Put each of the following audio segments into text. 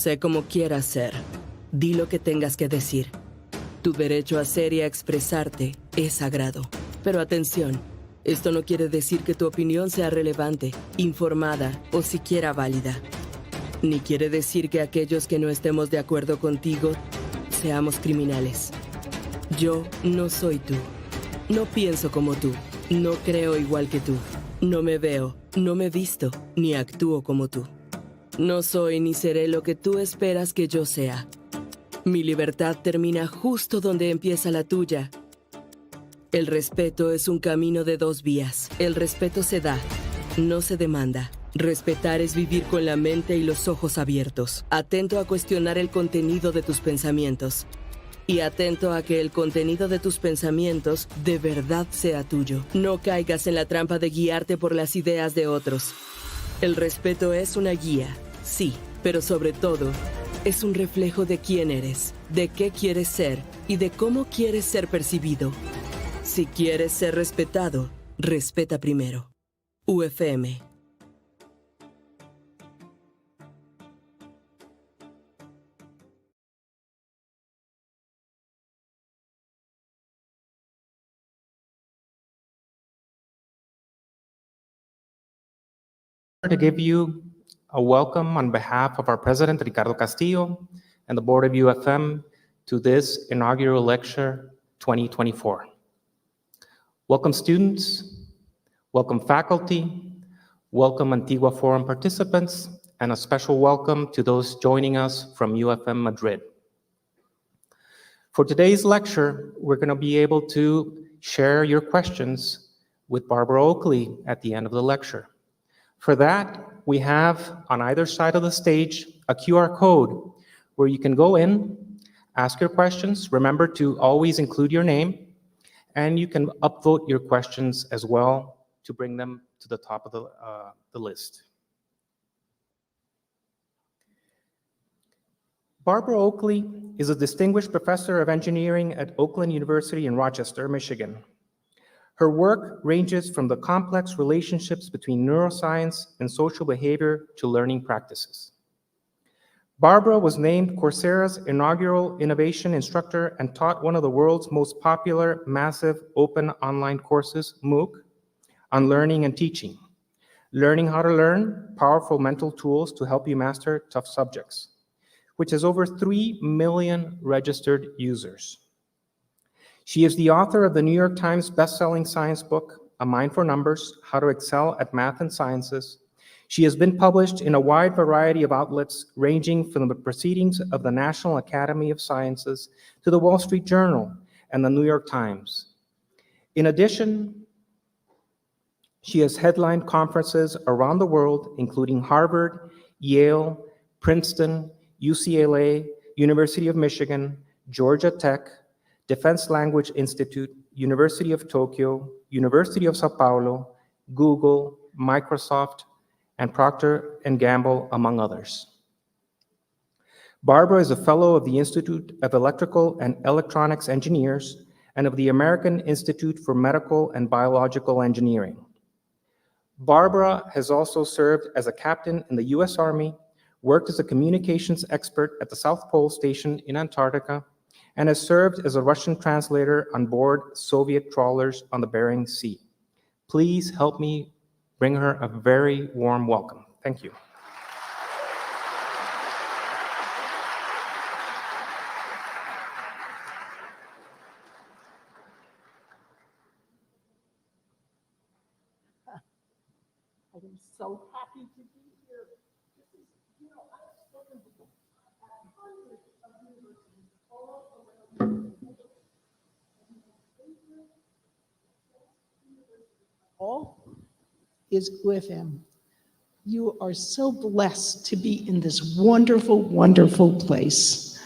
sé cómo quieras ser. Di lo que tengas que decir. Tu derecho a ser y a expresarte es sagrado. Pero atención, esto no quiere decir que tu opinión sea relevante, informada o siquiera válida. Ni quiere decir que aquellos que no estemos de acuerdo contigo seamos criminales. Yo no soy tú. No pienso como tú. No creo igual que tú. No me veo, no me visto, ni actúo como tú. No soy ni seré lo que tú esperas que yo sea. Mi libertad termina justo donde empieza la tuya. El respeto es un camino de dos vías. El respeto se da, no se demanda. Respetar es vivir con la mente y los ojos abiertos, atento a cuestionar el contenido de tus pensamientos y atento a que el contenido de tus pensamientos de verdad sea tuyo. No caigas en la trampa de guiarte por las ideas de otros. El respeto es una guía, sí, pero sobre todo es un reflejo de quién eres, de qué quieres ser y de cómo quieres ser percibido. Si quieres ser respetado, respeta primero. UFM. To give you a welcome on behalf of our President, Ricardo Castillo, and the Board of UFM to this inaugural lecture 2024. Welcome students, welcome faculty, welcome Antigua Forum participants, and a special welcome to those joining us from UFM Madrid. For today's lecture, we're going to be able to share your questions with Barbara Oakley at the end of the lecture. For that, we have on either side of the stage a QR code where you can go in, ask your questions. Remember to always include your name, and you can upvote your questions as well to bring them to the top of the list. Barbara Oakley is a distinguished professor of engineering at Oakland University in Rochester, Michigan. Her work ranges from the complex relationships between neuroscience and social behavior to learning practices. Barbara was named Coursera's inaugural innovation instructor and taught one of the world's most popular massive open online courses, MOOC, on learning and teaching. Learning How to Learn, Powerful Mental Tools to Help You Master Tough Subjects, which has over 3 million registered users. She is the author of the New York Times bestselling science book, A Mind for Numbers, How to Excel at Math and Sciences. She has been published in a wide variety of outlets, ranging from the proceedings of the National Academy of Sciences to the Wall Street Journal and the New York Times. In addition, she has headlined conferences around the world, including Harvard, Yale, Princeton, UCLA, University of Michigan, Georgia Tech, Defense Language Institute, University of Tokyo, University of Sao Paulo, Google, Microsoft, and Procter & Gamble, among others. Barbara is a fellow of the Institute of Electrical and Electronics Engineers and of the American Institute for Medical and Biological Engineering. Barbara has also served as a captain in the U.S. Army, worked as a communications expert at the South Pole Station in Antarctica, and has served as a Russian translator on board Soviet trawlers on the Bering Sea. Please help me bring her a very warm welcome. Thank you. I am so happy to be here. This is, I've spoken to hundreds of universities all around the world. All is UFM. You are so blessed to be in this wonderful, wonderful place.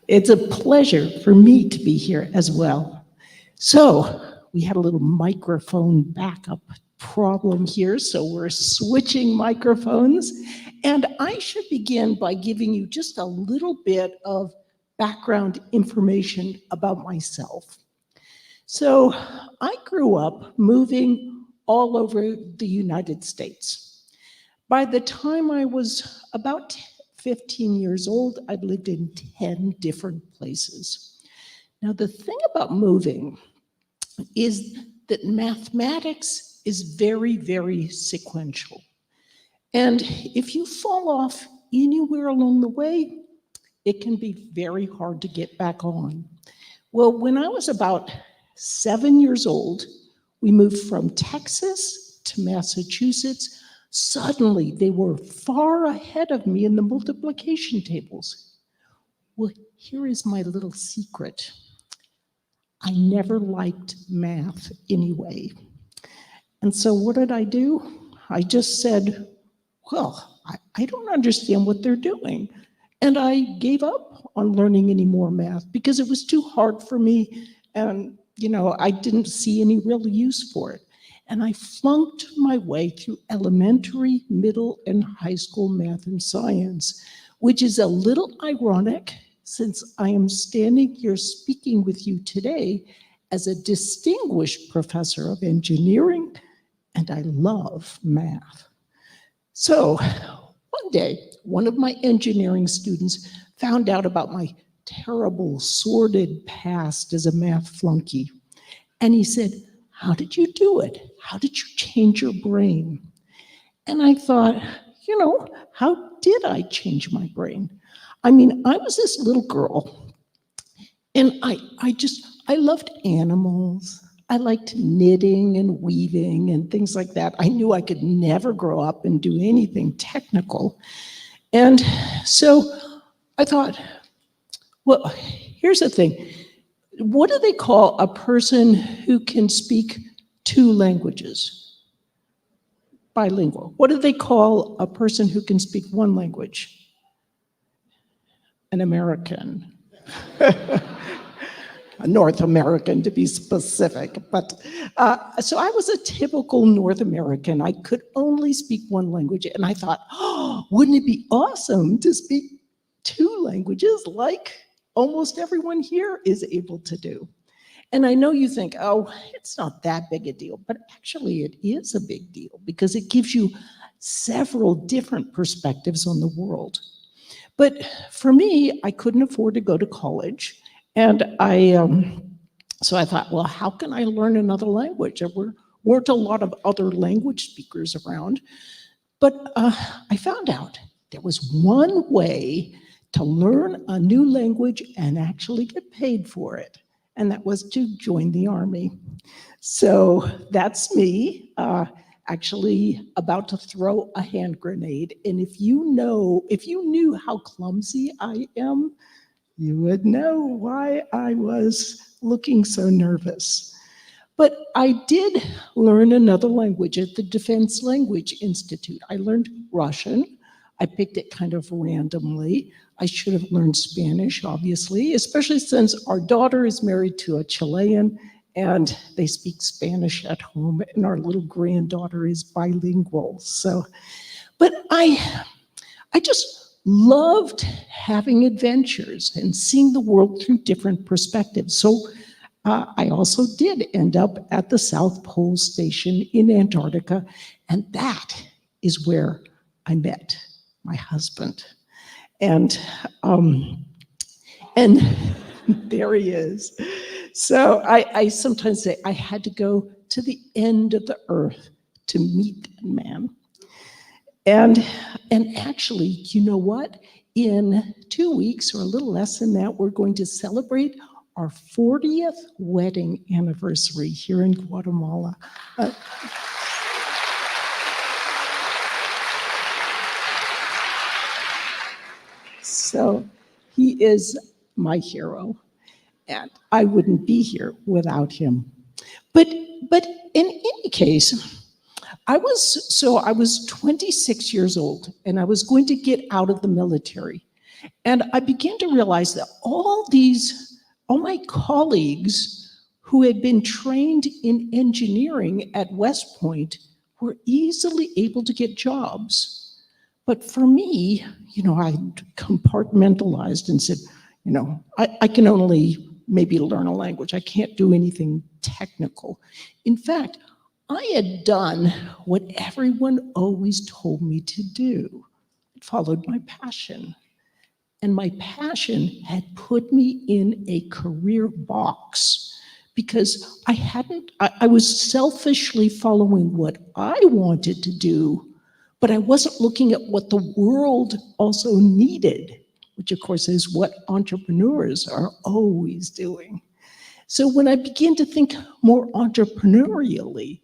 It's a pleasure for me to be here as well. So we had a little microphone backup problem here, so we're switching microphones. And I should begin by giving you just a little bit of background information about myself. So I grew up moving all over the United States. By the time I was about 15 years old, I've lived in 10 different places. Now, the thing about moving is that mathematics is very, very sequential. And if you fall off anywhere along the way, it can be very hard to get back on. Well, when I was about 7 years old, we moved from Texas to Massachusetts. Suddenly, they were far ahead of me in the multiplication tables. Well, here is my little secret. I never liked math anyway. And so what did I do? I just said, well, I don't understand what they're doing. And I gave up on learning any more math because it was too hard for me. And, I didn't see any real use for it. And I flunked my way through elementary, middle, and high school math and science, which is a little ironic since I am standing here speaking with you today as a distinguished professor of engineering, and I love math. So one day, one of my engineering students found out about my terrible, sordid past as a math flunky. And he said, how did you do it? How did you change your brain? And I thought, how did I change my brain? I mean, I was this little girl, and I loved animals. I liked knitting and weaving and things like that. I knew I could never grow up and do anything technical. And so I thought, well, here's the thing. What do they call a person who can speak 2 languages? Bilingual. What do they call a person who can speak 1 language? An American. A North American, to be specific. But so I was a typical North American. I could only speak 1 language, and I thought, wouldn't it be awesome to speak 2 languages like almost everyone here is able to do? And I know you think, oh, it's not that big a deal, but actually it is a big deal because it gives you several different perspectives on the world. But for me, I couldn't afford to go to college. And so I thought, well, how can I learn another language? There weren't a lot of other language speakers around. But I found out there was one way to learn a new language and actually get paid for it. And that was to join the Army. So that's me actually about to throw a hand grenade. And if you knew how clumsy I am, you would know why I was looking so nervous. But I did learn another language at the Defense Language Institute. I learned Russian. I picked it kind of randomly. I should have learned Spanish, obviously, especially since our daughter is married to a Chilean and they speak Spanish at home, and our little granddaughter is bilingual. So, but I just loved having adventures and seeing the world through different perspectives. So I also did end up at the South Pole Station in Antarctica, and that is where I met my husband. And there he is. So I sometimes say I had to go to the end of the earth to meet that man. And actually, you know what? In 2 weeks or a little less than that, we're going to celebrate our 40th wedding anniversary here in Guatemala. So he is my hero, and I wouldn't be here without him. But in any case, I was 26 years old, and I was going to get out of the military. And I began to realize that all my colleagues who had been trained in engineering at West Point were easily able to get jobs. But for me, I compartmentalized and said, I can only maybe learn a language. I can't do anything technical. In fact, I had done what everyone always told me to do. it followed my passion. And my passion had put me in a career box because I was selfishly following what I wanted to do, but I wasn't looking at what the world also needed, which of course is what entrepreneurs are always doing. So when I began to think more entrepreneurially,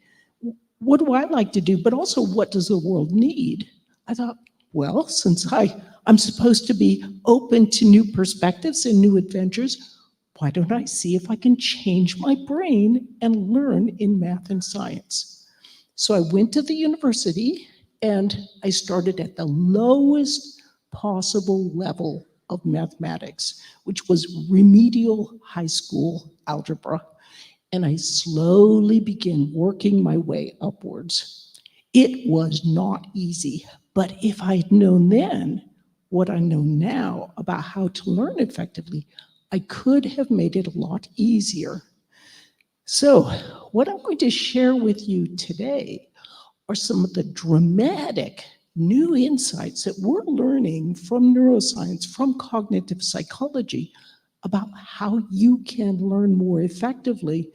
what do I like to do, but also what does the world need? I thought, well, since I'm supposed to be open to new perspectives and new adventures, why don't I see if I can change my brain and learn in math and science? So I went to the university and I started at the lowest possible level of mathematics, which was remedial high school algebra. And I slowly began working my way upwards. It was not easy, but if I'd known then what I know now about how to learn effectively, I could have made it a lot easier. So what I'm going to share with you today are some of the dramatic new insights that we're learning from neuroscience, from cognitive psychology, about how you can learn more effectively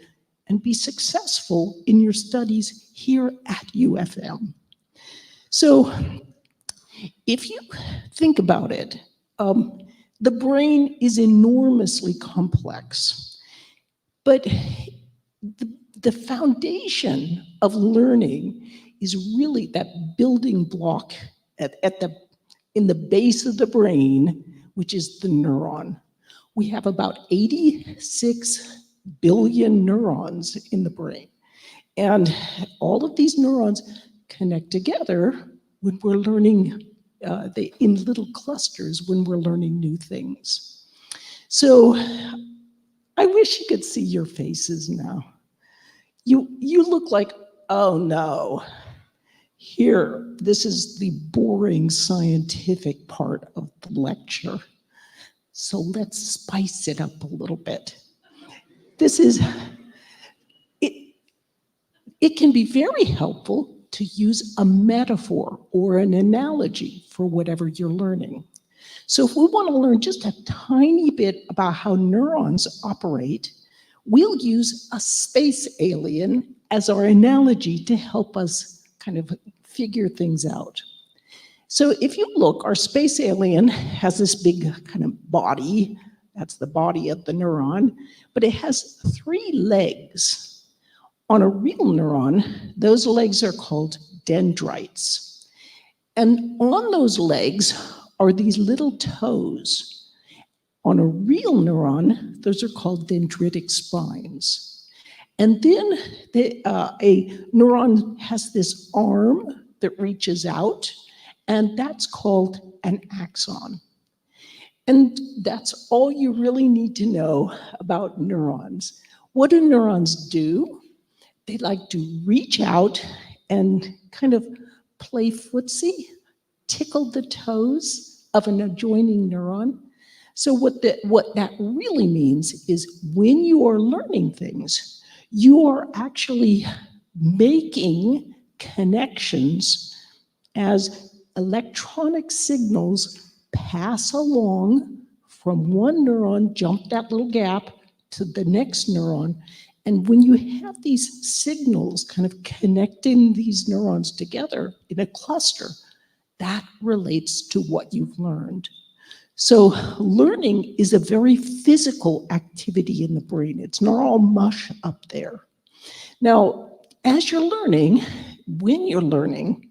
and be successful in your studies here at UFM. So if you think about it, the brain is enormously complex, but the foundation of learning is really that building block in the base of the brain, which is the neuron. We have about 86 billion neurons in the brain. And all of these neurons connect together when we're learning, in little clusters when we're learning new things. So I wish you could see your faces now. You look like, oh no, here, this is the boring scientific part of the lecture. So let's spice it up a little bit. It can be very helpful to use a metaphor or an analogy for whatever you're learning. So if we want to learn just a tiny bit about how neurons operate, we'll use a space alien as our analogy to help us kind of figure things out. So if you look, our space alien has this big kind of body. That's the body of the neuron, but it has 3 legs. On a real neuron, those legs are called dendrites. And on those legs are these little toes. On a real neuron, those are called dendritic spines. And then a neuron has this arm that reaches out, and that's called an axon. And that's all you really need to know about neurons. What do neurons do? They like to reach out and kind of play footsie, tickle the toes of an adjoining neuron. So what that really means is when you are learning things, you are actually making connections as electronic signals pass along from one neuron, jump that little gap, to the next neuron. And when you have these signals kind of connecting these neurons together in a cluster, that relates to what you've learned. So learning is a very physical activity in the brain. It's not all mush up there. Now, as you're learning, when you're learning,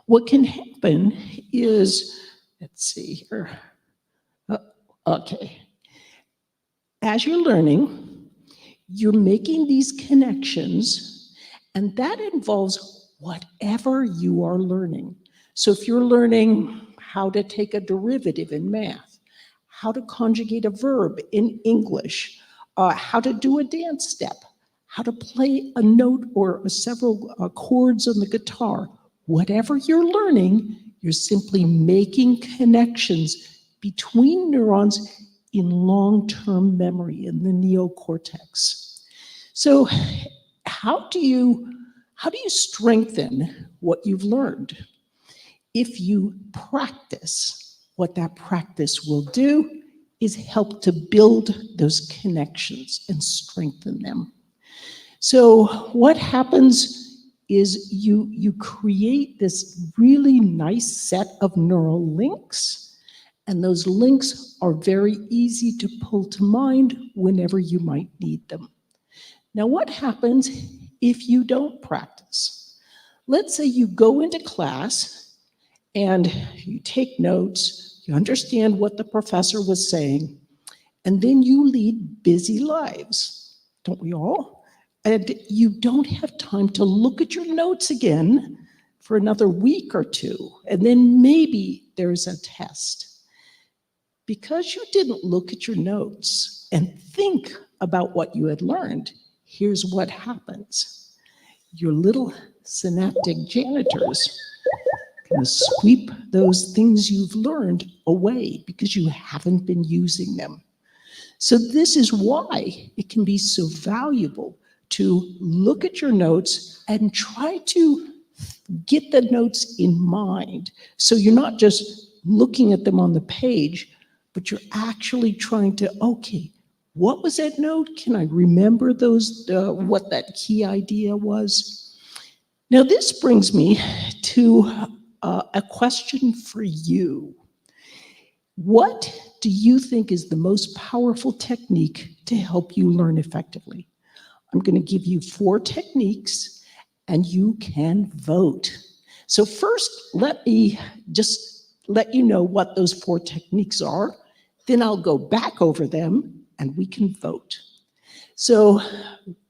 what can happen is, let's see here. Okay. As you're learning, you're making these connections, and that involves whatever you are learning. So if you're learning how to take a derivative in math, how to conjugate a verb in English, how to do a dance step, how to play a note or several chords on the guitar, whatever you're learning, you're simply making connections between neurons in long-term memory in the neocortex. So how do you strengthen what you've learned? If you practice, what that practice will do is help to build those connections and strengthen them. So what happens is you create this really nice set of neural links, and those links are very easy to pull to mind whenever you might need them. Now, what happens if you don't practice? Let's say you go into class and you take notes, you understand what the professor was saying, and then you lead busy lives, don't we all? And you don't have time to look at your notes again for another week or two, and then maybe there's a test. Because you didn't look at your notes and think about what you had learned, here's what happens. Your little synaptic janitors going to sweep those things you've learned away because you haven't been using them. So this is why it can be so valuable to look at your notes and try to get the notes in mind. So you're not just looking at them on the page, but you're actually trying to, okay, what was that note? Can I remember those, what that key idea was? Now this brings me to a question for you. What do you think is the most powerful technique to help you learn effectively? I'm going to give you 4 techniques and you can vote. So first, let me just let you know what those 4 techniques are. Then I'll go back over them and we can vote. So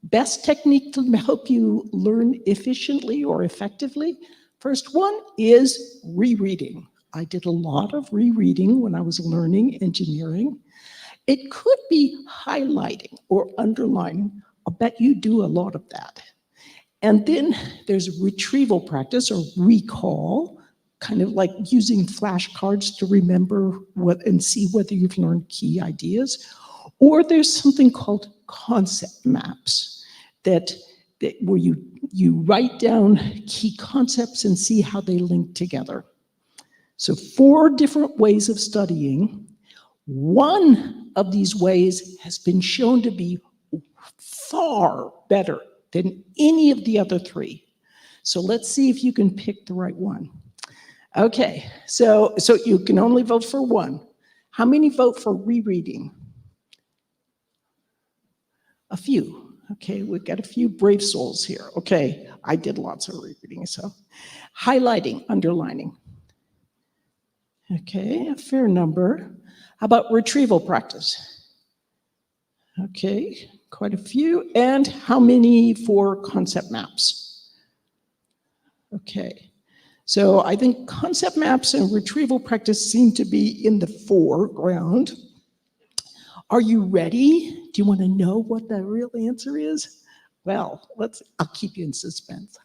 best technique to help you learn efficiently or effectively. First one is rereading. I did a lot of rereading when I was learning engineering. It could be highlighting or underlining. I'll bet you do a lot of that. And then there's retrieval practice or recall, kind of like using flashcards to remember what and see whether you've learned key ideas. Or there's something called concept maps that where you write down key concepts and see how they link together. So 4 different ways of studying. One of these ways has been shown to be far better than any of the other 3. So let's see if you can pick the right one. Okay, so you can only vote for one. How many vote for rereading? A few. Okay, we've got a few brave souls here. Okay, I did lots of rereading, so. Highlighting, underlining. Okay, a fair number. How about retrieval practice? Okay, quite a few. And how many for concept maps? Okay, so I think concept maps and retrieval practice seem to be in the foreground. Are you ready? Do you want to know what the real answer is? Well, I'll keep you in suspense.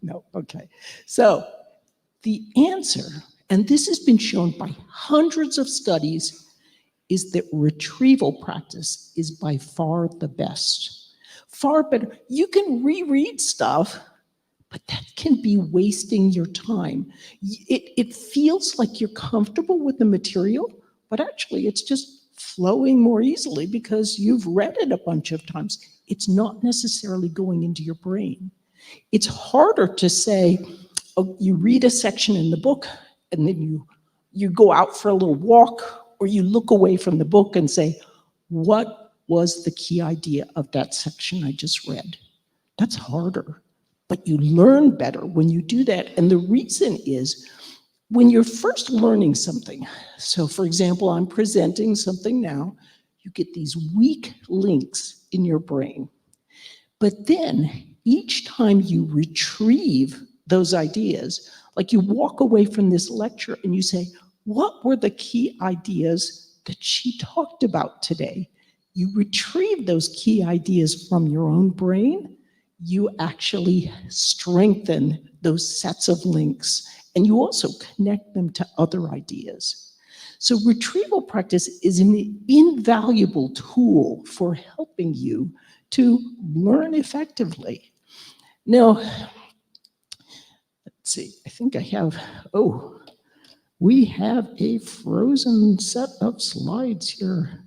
No, okay. So the answer, and this has been shown by hundreds of studies, is that retrieval practice is by far the best. Far better. You can reread stuff, but that can be wasting your time. It feels like you're comfortable with the material, but actually it's just flowing more easily because you've read it a bunch of times. It's not necessarily going into your brain. It's harder to say, oh, you read a section in the book and then you go out for a little walk or you look away from the book and say, what was the key idea of that section I just read? That's harder, but you learn better when you do that. And the reason is, when you're first learning something, so for example, I'm presenting something now, you get these weak links in your brain. But then each time you retrieve those ideas, like you walk away from this lecture and you say, what were the key ideas that she talked about today? You retrieve those key ideas from your own brain, you actually strengthen those sets of links. And you also connect them to other ideas. So retrieval practice is an invaluable tool for helping you to learn effectively. Now, see, I think I have, oh, we have a frozen set of slides here.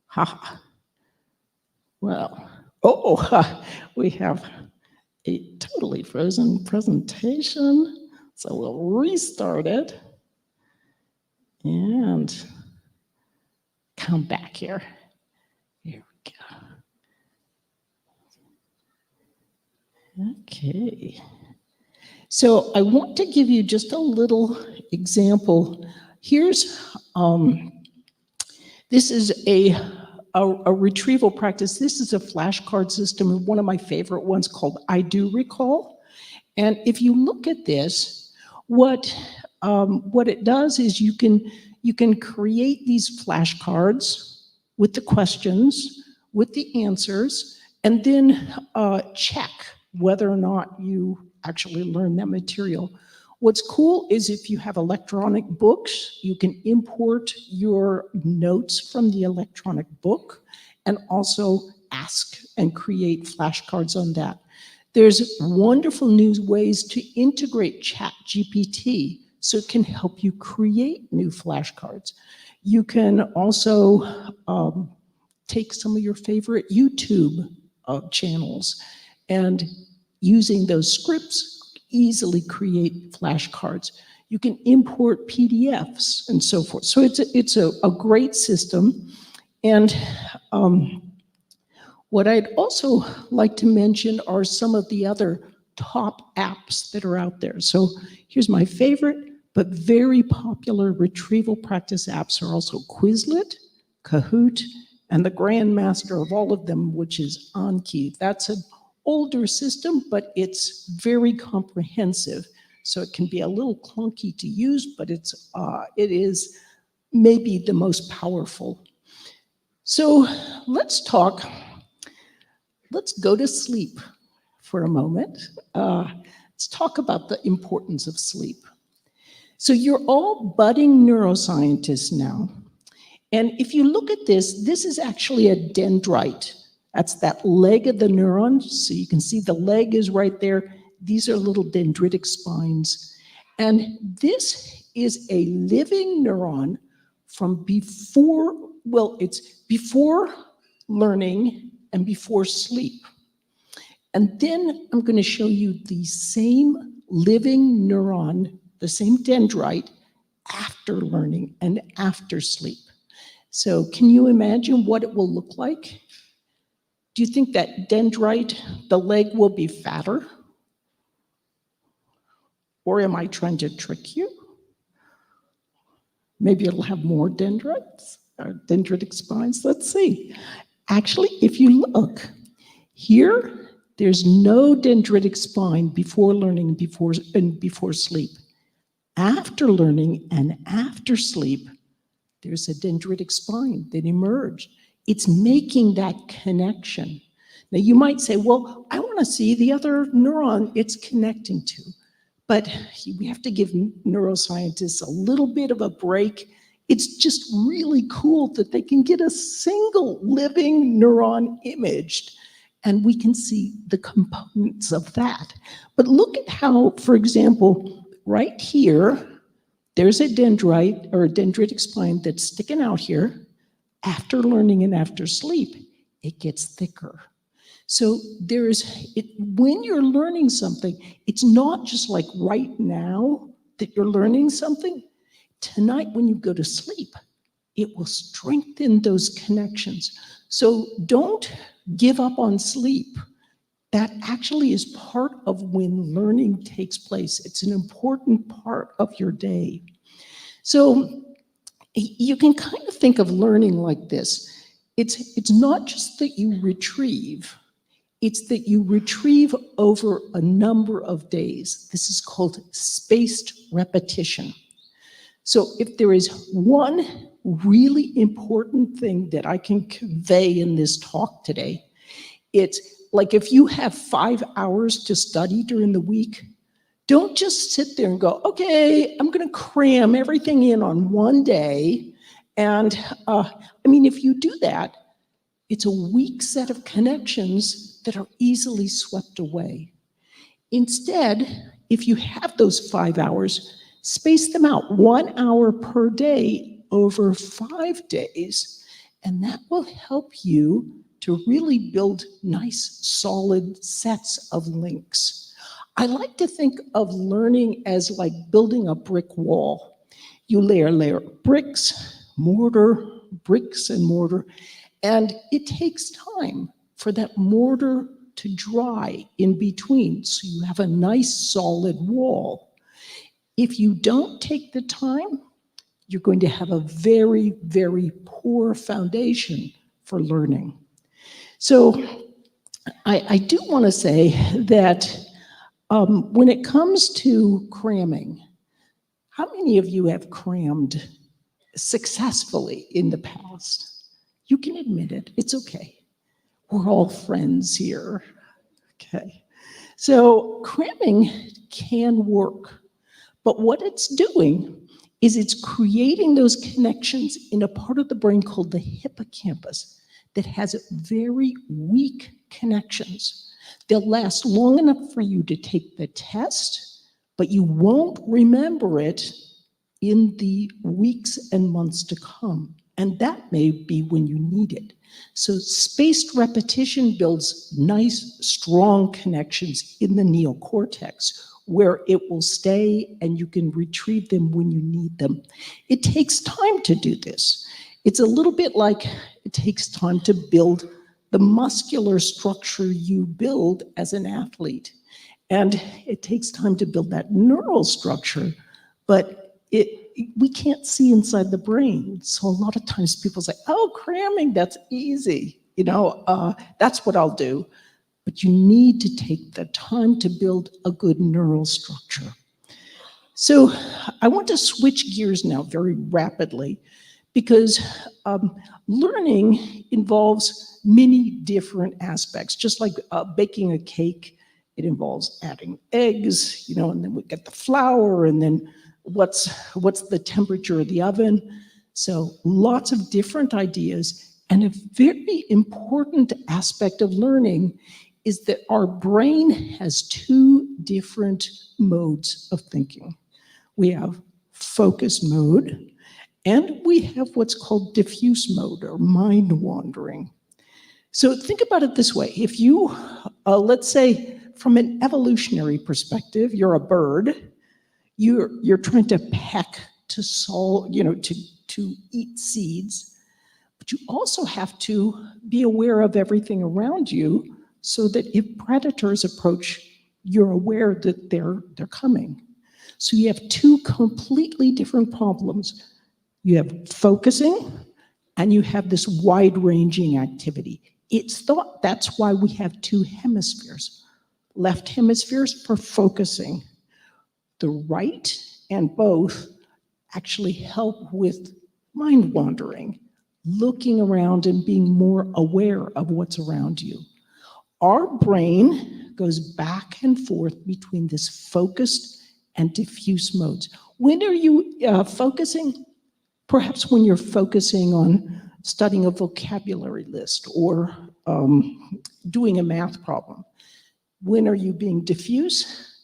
Ha. Well, we have a totally frozen presentation. So we'll restart it and come back here. Here we go. Okay. So I want to give you just a little example. Here's, this is a retrieval practice. This is a flashcard system, one of my favorite ones called I Do Recall. And if you look at this, what it does is you can create these flashcards with the questions, with the answers, and then check whether or not you actually learn that material. What's cool is if you have electronic books, you can import your notes from the electronic book and also ask and create flashcards on that. There's wonderful new ways to integrate ChatGPT so it can help you create new flashcards. You can also take some of your favorite YouTube channels and using those scripts, easily create flashcards. You can import PDFs and so forth. So it's a great system. And what I'd also like to mention are some of the other top apps that are out there. So here's my favorite, but very popular retrieval practice apps are also Quizlet, Kahoot, and the grandmaster of all of them, which is Anki. That's an older system, but it's very comprehensive. So it can be a little clunky to use, but it is maybe the most powerful. So let's go to sleep for a moment. Let's talk about the importance of sleep. So you're all budding neuroscientists now. And if you look at this, this is actually a dendrite. That's that leg of the neuron. So you can see the leg is right there. These are little dendritic spines. And this is a living neuron from before, well, it's before learning and before sleep. And then I'm going to show you the same living neuron, the same dendrite, after learning and after sleep. So can you imagine what it will look like? Do you think that dendrite, the leg, will be fatter? Or am I trying to trick you? Maybe it'll have more dendrites or dendritic spines. Let's see. Actually, if you look here, there's no dendritic spine before learning and before sleep. After learning and after sleep, there's a dendritic spine that emerged. It's making that connection. Now you might say, well, I want to see the other neuron it's connecting to. But we have to give neuroscientists a little bit of a break. It's just really cool that they can get a single living neuron imaged, and we can see the components of that. But look at how, for example, right here, there's a dendrite or a dendritic spine that's sticking out here. After learning and after sleep, it gets thicker. So when you're learning something, it's not just like right now that you're learning something. Tonight, when you go to sleep, it will strengthen those connections. So don't give up on sleep. That actually is part of when learning takes place. It's an important part of your day. So you can kind of think of learning like this. It's not just that you retrieve, it's that you retrieve over a number of days. This is called spaced repetition. So if there is one really important thing that I can convey in this talk today, it's like if you have 5 hours to study during the week, don't just sit there and go, okay, I'm going to cram everything in on one day. And if you do that, it's a weak set of connections that are easily swept away. Instead, if you have those 5 hours, space them out 1 hour per day over 5 days, and that will help you to really build nice, solid sets of links. I like to think of learning as like building a brick wall. You layer bricks, mortar, bricks and mortar, and it takes time for that mortar to dry in between, so you have a nice solid wall. If you don't take the time, you're going to have a very, very poor foundation for learning. So I do want to say that when it comes to cramming, how many of you have crammed successfully in the past? You can admit it. It's okay. We're all friends here. Okay. So cramming can work, but what it's doing is it's creating those connections in a part of the brain called the hippocampus that has very weak connections. They'll last long enough for you to take the test, but you won't remember it in the weeks and months to come. And that may be when you need it. So spaced repetition builds nice, strong connections in the neocortex where it will stay and you can retrieve them when you need them. It takes time to do this. It's a little bit like it takes time to build the muscular structure you build as an athlete. And it takes time to build that neural structure, but we can't see inside the brain. So a lot of times people say, oh, cramming, that's easy. That's what I'll do. But you need to take the time to build a good neural structure. So I want to switch gears now very rapidly because learning involves many different aspects. Just like baking a cake, it involves adding eggs, and then we get the flour, and then what's the temperature of the oven. So lots of different ideas. And a very important aspect of learning is that our brain has 2 different modes of thinking. We have focus mode, and we have what's called diffuse mode, or mind wandering. So think about it this way. If you, let's say from an evolutionary perspective, you're a bird, you're trying to peck to solve, to eat seeds, but you also have to be aware of everything around you so that if predators approach, you're aware that they're coming. So you have 2 completely different problems. You have focusing and you have this wide-ranging activity. It's thought that's why we have 2 hemispheres. Left hemispheres for focusing. The right and both actually help with mind wandering, looking around and being more aware of what's around you. Our brain goes back and forth between this focused and diffuse modes. When are you focusing? Perhaps when you're focusing on studying a vocabulary list or doing a math problem. When are you being diffuse?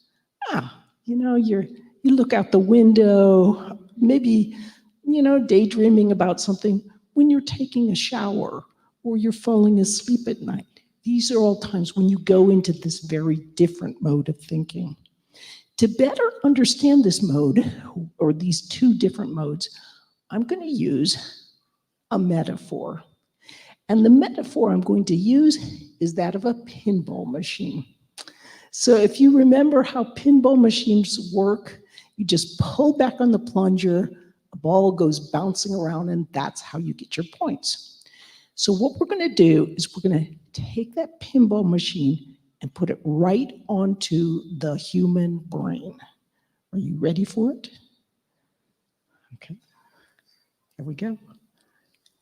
You look out the window, maybe, daydreaming about something when you're taking a shower or you're falling asleep at night. These are all times when you go into this very different mode of thinking. To better understand this mode, or these 2 different modes, I'm going to use a metaphor. And the metaphor I'm going to use is that of a pinball machine. So if you remember how pinball machines work, you just pull back on the plunger, a ball goes bouncing around, and that's how you get your points. So what we're going to do is we're going to take that pinball machine and put it right onto the human brain. Are you ready for it? Okay, here we go.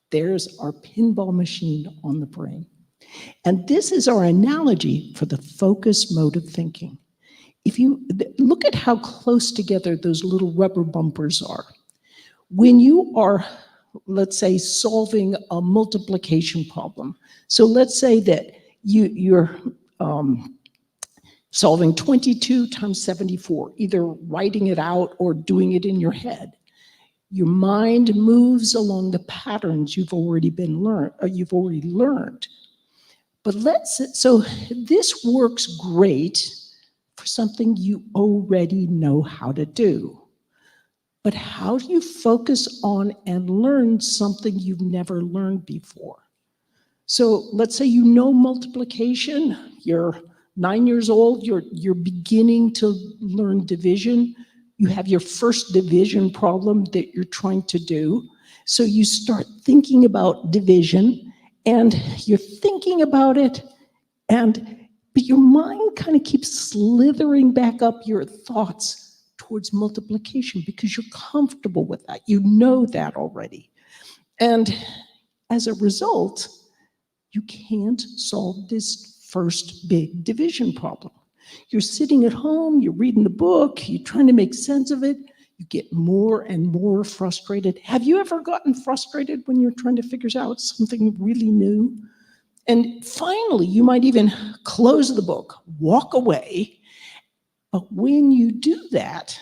There's our pinball machine on the brain. And this is our analogy for the focus mode of thinking. If you look at how close together those little rubber bumpers are, when you are, let's say, solving a multiplication problem. So let's say that solving 22 times 74, either writing it out or doing it in your head. Your mind moves along the patterns you've already learned. But so this works great for something you already know how to do. But how do you focus on and learn something you've never learned before? So let's say you know multiplication, you're 9 years old, you're beginning to learn division. You have your first division problem that you're trying to do. So you start thinking about division, and you're thinking about it, but your mind kind of keeps slithering back up your thoughts towards multiplication because you're comfortable with that. You know that already. And as a result, you can't solve this first big division problem. You're sitting at home, you're reading the book, you're trying to make sense of it, you get more and more frustrated. Have you ever gotten frustrated when you're trying to figure out something really new? And finally, you might even close the book, walk away. But when you do that,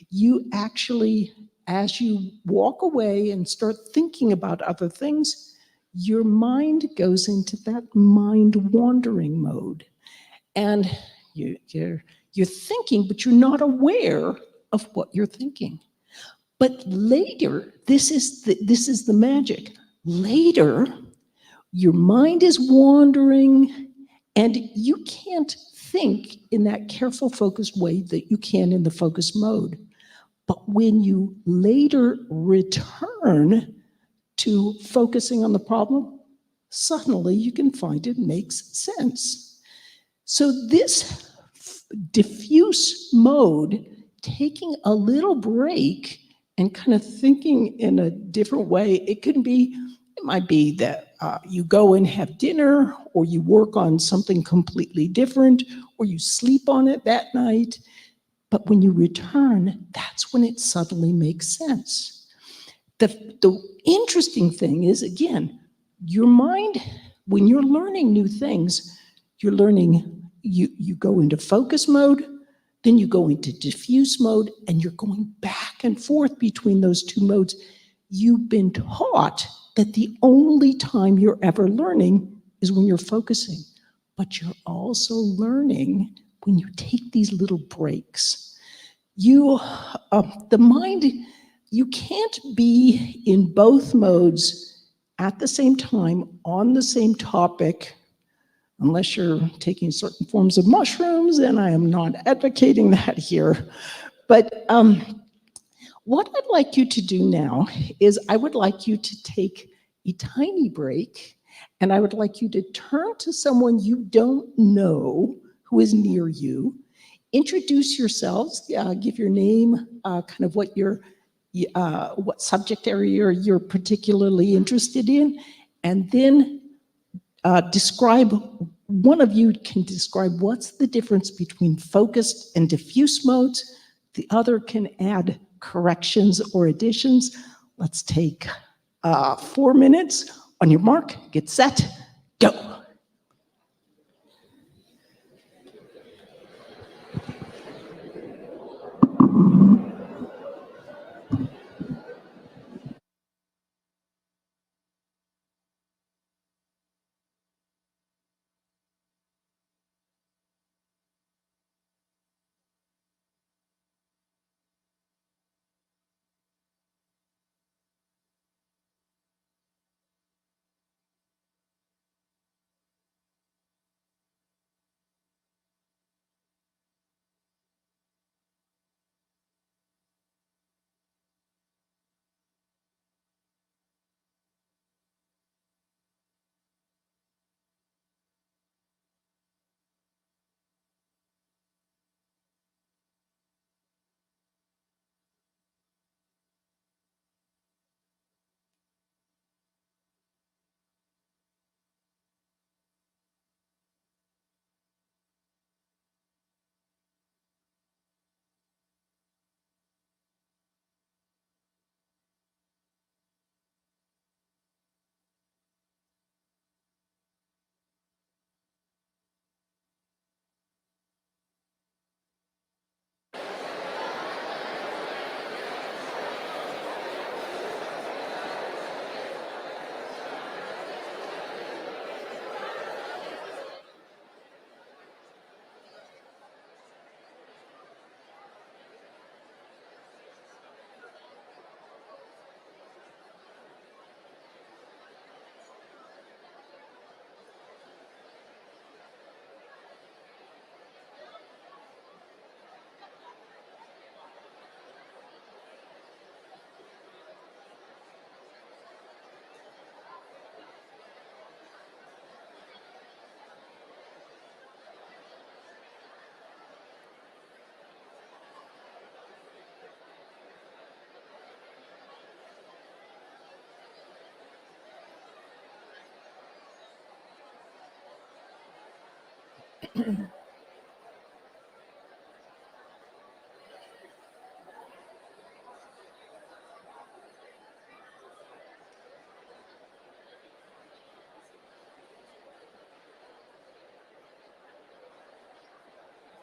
you actually, as you walk away and start thinking about other things, your mind goes into that mind wandering mode. And you're thinking, but you're not aware of what you're thinking. But later, this is the magic. Later, your mind is wandering, and you can't think in that careful, focused way that you can in the focus mode. But when you later return to focusing on the problem, suddenly you can find it makes sense. So this diffuse mode, taking a little break and kind of thinking in a different way, it might be that you go and have dinner, or you work on something completely different, or you sleep on it that night. But when you return, that's when it suddenly makes sense. The interesting thing is, again, your mind, when you're learning new things, you're learning, you go into focus mode, then you go into diffuse mode, and you're going back and forth between those two modes. You've been taught that the only time you're ever learning is when you're focusing, but you're also learning when you take these little breaks. The mind, you can't be in both modes at the same time on the same topic unless you're taking certain forms of mushrooms, and I am not advocating that here. But what I'd like you to do now is I would like you to take a tiny break, and I would like you to turn to someone you don't know who is near you. Introduce yourselves, give your name, kind of what subject area you're particularly interested in, and then one of you can describe what's the difference between focused and diffuse modes. The other can add corrections or additions. Let's take 4 minutes. On your mark, get set, go.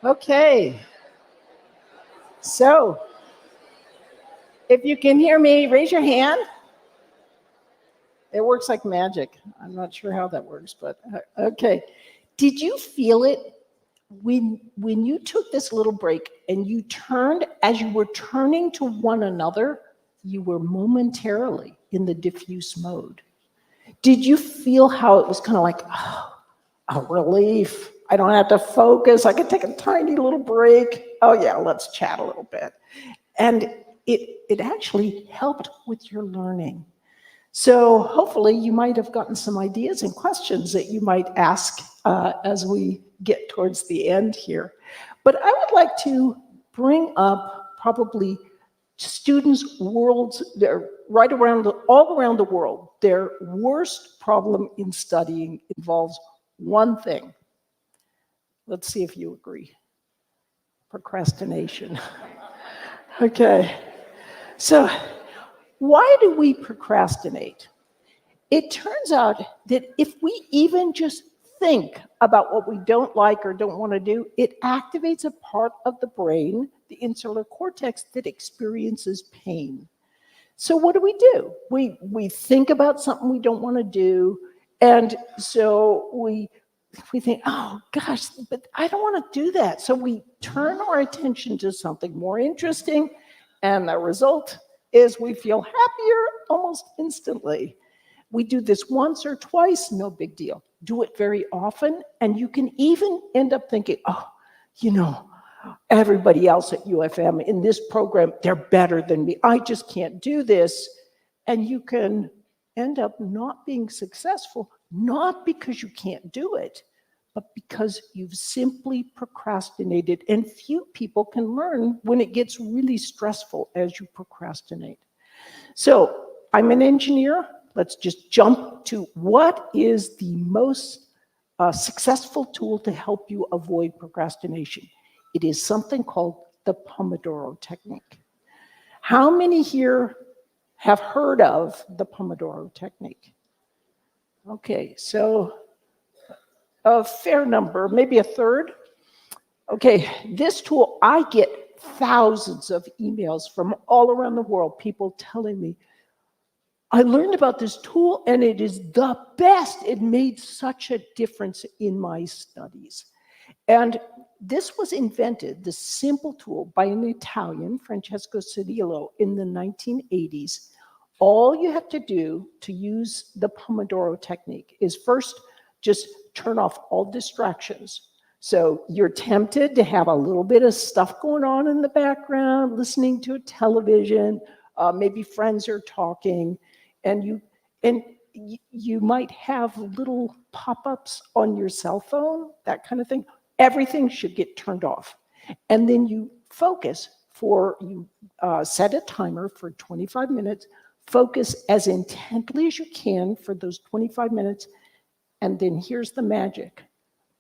Okay. So, if you can hear me, raise your hand. It works like magic. I'm not sure how that works, but okay. Did you feel it when you took this little break and you turned, as you were turning to one another, you were momentarily in the diffuse mode? Did you feel how it was kind of like, oh, a relief? I don't have to focus. I can take a tiny little break. Oh yeah, let's chat a little bit. And it actually helped with your learning. So hopefully you might have gotten some ideas and questions that you might ask as we get towards the end here. But I would like to bring up probably students' worlds, they're right around, all around the world, their worst problem in studying involves one thing. Let's see if you agree. Procrastination. Okay. So why do we procrastinate? It turns out that if we even just think about what we don't like or don't want to do, it activates a part of the brain, the insular cortex, that experiences pain. So what do? We think about something we don't want to do, and so we think, oh gosh, but I don't want to do that. So we turn our attention to something more interesting, and the result is we feel happier almost instantly. We do this once or twice, no big deal. Do it very often, and you can even end up thinking, oh, you know, everybody else at UFM in this program, they're better than me. I just can't do this. And you can end up not being successful, not because you can't do it, but because you've simply procrastinated. And few people can learn when it gets really stressful as you procrastinate. So I'm an engineer. Let's just jump to what is the most successful tool to help you avoid procrastination. It is something called the Pomodoro technique. How many here have heard of the Pomodoro technique? Okay, so a fair number, maybe a third. Okay, this tool, I get thousands of emails from all around the world, people telling me, I learned about this tool and it is the best. It made such a difference in my studies. And this was invented, this simple tool, by an Italian, Francesco Cirillo, in the 1980s. All you have to do to use the Pomodoro technique is first just turn off all distractions. So you're tempted to have a little bit of stuff going on in the background, listening to a television, maybe friends are talking, and you might have little pop-ups on your cell phone, that kind of thing. Everything should get turned off. And then you focus set a timer for 25 minutes, focus as intently as you can for those 25 minutes, and then here's the magic.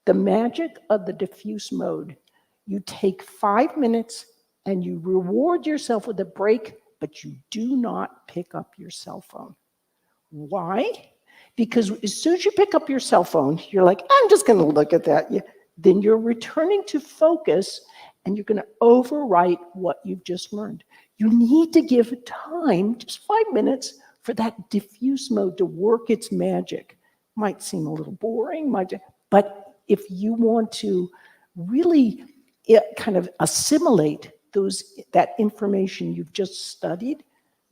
The magic of the diffuse mode. You take 5 minutes and you reward yourself with a break, but you do not pick up your cell phone. Why? Because as soon as you pick up your cell phone, you're like, I'm just going to look at that. Then you're returning to focus and you're going to overwrite what you've just learned. You need to give time, just 5 minutes, for that diffuse mode to work its magic. Might seem a little boring, but if you want to really kind of assimilate that information you've just studied,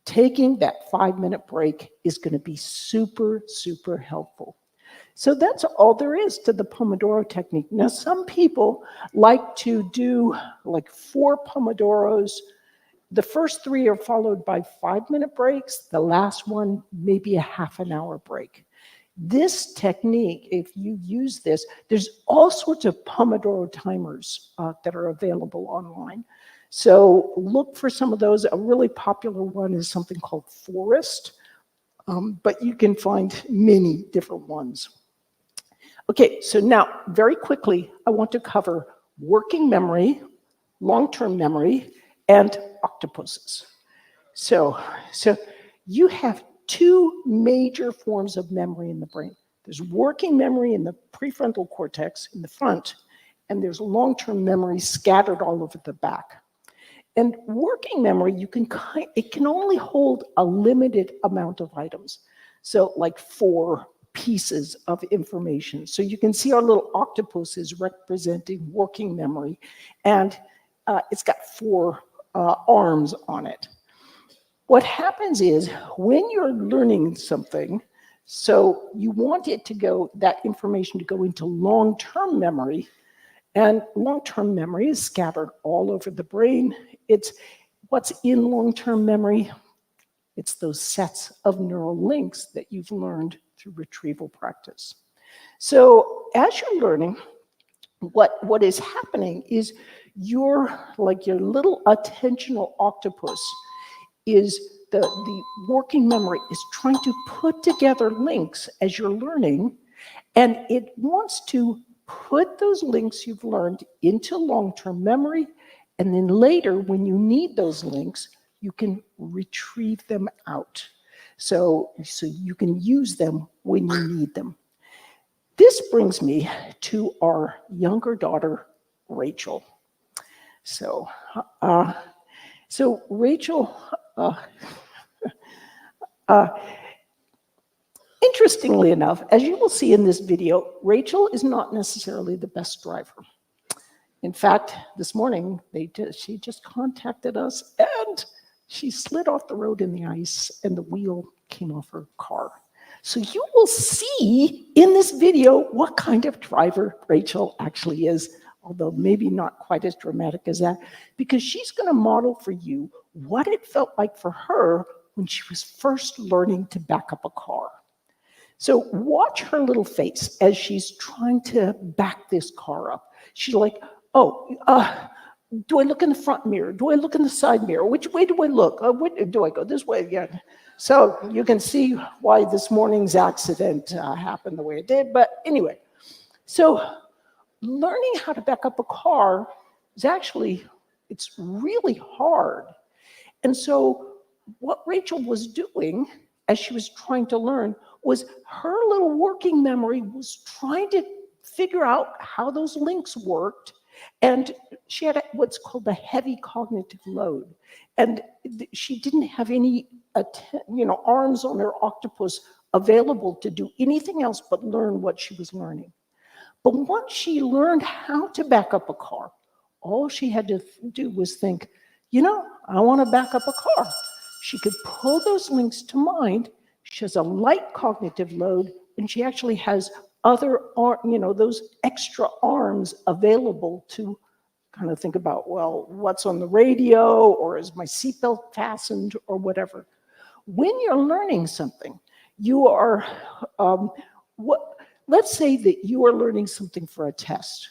taking that 5-minute break is going to be super, super helpful. So that's all there is to the Pomodoro technique. Now, some people like to do like 4 Pomodoros. The first 3 are followed by 5-minute breaks. The last one, maybe a half an hour break. This technique, if you use this, there's all sorts of Pomodoro timers that are available online. So look for some of those. A really popular one is something called Forest, but you can find many different ones. Okay, so now, very quickly, I want to cover working memory, long-term memory, and octopuses. So you have two major forms of memory in the brain. There's working memory in the prefrontal cortex in the front, and there's long-term memory scattered all over the back. And working memory, it can only hold a limited amount of items. So like 4 pieces of information. So you can see our little octopus is representing working memory, and it's got 4 arms on it. What happens is when you're learning something, so you want that information to go into long-term memory, and long-term memory is scattered all over the brain. It's what's in long-term memory. It's those sets of neural links that you've learned through retrieval practice. So as you're learning, what is happening is your little attentional octopus is the working memory is trying to put together links as you're learning, and it wants to put those links you've learned into long-term memory, and then later, when you need those links, you can retrieve them out. So you can use them when you need them. This brings me to our younger daughter, Rachel. So Rachel, interestingly enough, as you will see in this video, Rachel is not necessarily the best driver. In fact, this morning, she just contacted us, and she slid off the road in the ice, and the wheel came off her car. So you will see in this video what kind of driver Rachel actually is, although maybe not quite as dramatic as that, because she's going to model for you what it felt like for her when she was first learning to back up a car. So watch her little face as she's trying to back this car up. She's like, do I look in the front mirror? Do I look in the side mirror? Which way do I look? Do I go this way again? So you can see why this morning's accident happened the way it did. But anyway, so learning how to back up a car is it's really hard. And so what Rachel was doing as she was trying to learn was her little working memory was trying to figure out how those links worked. And she had what's called a heavy cognitive load. And she didn't have any arms on her octopus available to do anything else but learn what she was learning. But once she learned how to back up a car, all she had to do was think, I want to back up a car. She could pull those links to mind. She has a light cognitive load, and she actually has other, those extra arms available to kind of think about, well, what's on the radio, or is my seatbelt fastened, or whatever. When you're learning something, you are, let's say that you are learning something for a test.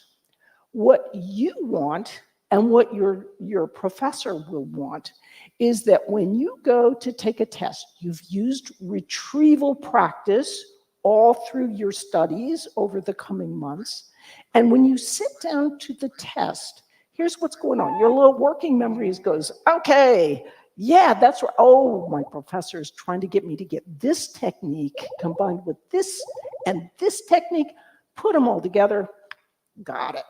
What you want, and what your professor will want, is that when you go to take a test, you've used retrieval practice all through your studies over the coming months. And when you sit down to the test, here's what's going on. Your little working memories goes, okay, yeah, that's right. Oh, my professor is trying to get me to get this technique combined with this and this technique, put them all together, got it.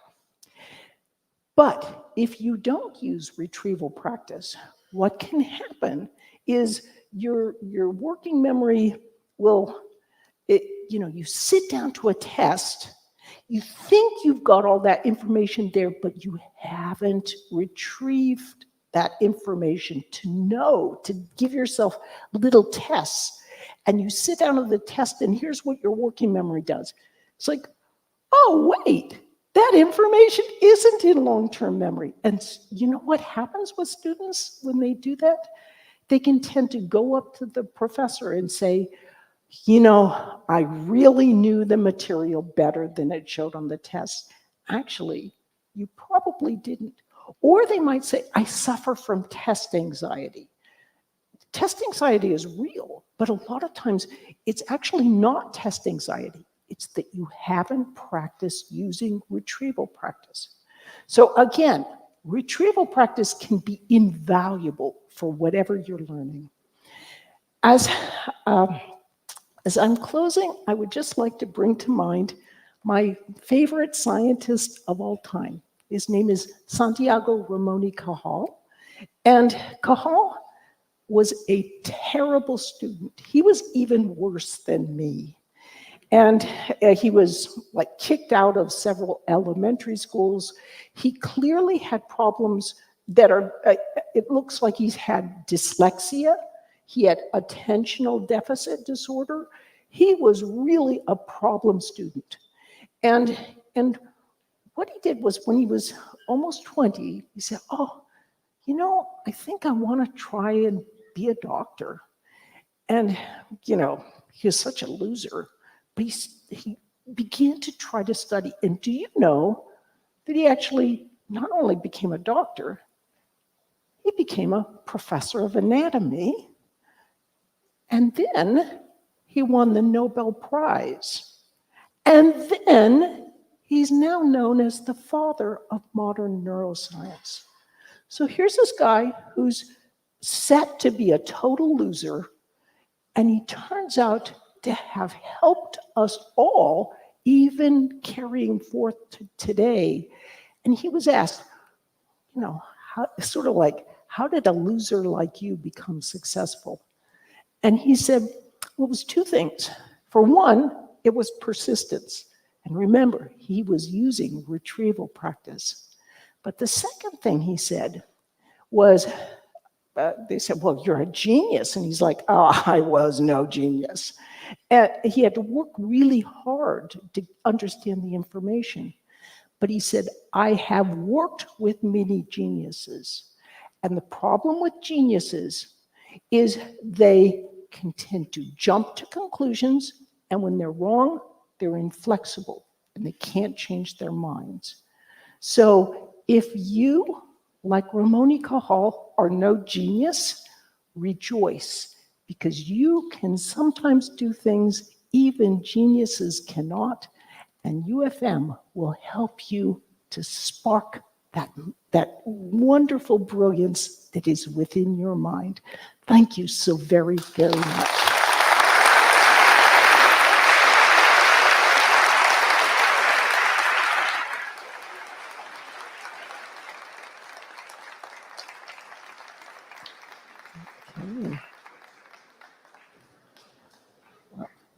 But if you don't use retrieval practice, what can happen is your working memory will, you sit down to a test, you think you've got all that information there, but you haven't retrieved that information to give yourself little tests. And you sit down to the test, and here's what your working memory does. It's like, oh, wait, that information isn't in long-term memory. And you know what happens with students when they do that? They can tend to go up to the professor and say, I really knew the material better than it showed on the test. Actually, you probably didn't. Or they might say, I suffer from test anxiety. Test anxiety is real, but a lot of times it's actually not test anxiety. It's that you haven't practiced using retrieval practice. So again, retrieval practice can be invaluable for whatever you're learning. As I'm closing, I would just like to bring to mind my favorite scientist of all time. His name is Santiago Ramon y Cajal. And Cajal was a terrible student. He was even worse than me. And he was like kicked out of several elementary schools. He clearly had problems that are, it looks like he's had dyslexia. He had attentional deficit disorder. He was really a problem student. And what he did was when he was almost 20, he said, oh, you know, I think I want to try and be a doctor. And, you know, he was such a loser, but he began to try to study. And do you know that he actually not only became a doctor, he became a professor of anatomy. And then he won the Nobel Prize. And then he's now known as the father of modern neuroscience. So here's this guy who's set to be a total loser, and he turns out to have helped us all, even carrying forth to today. And he was asked, you know, how did a loser like you become successful? And he said, well, it was two things. For one, it was persistence. And remember, he was using retrieval practice. But the second thing he said was, they said, well, you're a genius. And he's like, oh, I was no genius. And he had to work really hard to understand the information. But he said, I have worked with many geniuses. And the problem with geniuses is they can tend to jump to conclusions, and when they're wrong, they're inflexible, and they can't change their minds. So if you, like Ramon y Cajal, are no genius, rejoice, because you can sometimes do things even geniuses cannot, and UFM will help you to spark that wonderful brilliance that is within your mind. Thank you so very, very much.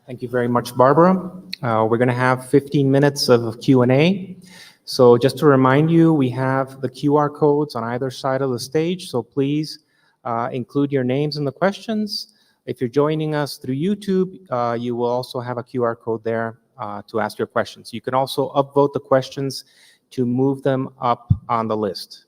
Thank you very much, Barbara. We're going to have 15 minutes of Q&A. So just to remind you, we have the QR codes on either side of the stage, so please include your names in the questions. If you're joining us through YouTube, you will also have a QR code there to ask your questions. You can also upvote the questions to move them up on the list.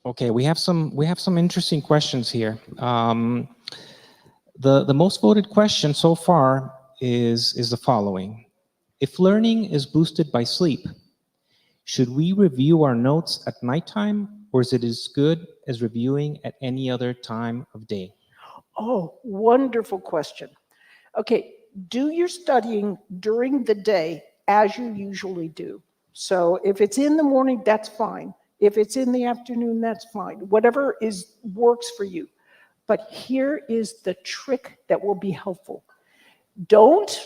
Okay, we have some interesting questions here. The most voted question so far is the following: if learning is boosted by sleep, should we review our notes at nighttime, or is it as good as reviewing at any other time of day? Oh, wonderful question. Okay, do your studying during the day as you usually do. So if it's in the morning, that's fine. If it's in the afternoon, that's fine. Whatever works for you. But here is the trick that will be helpful. Don't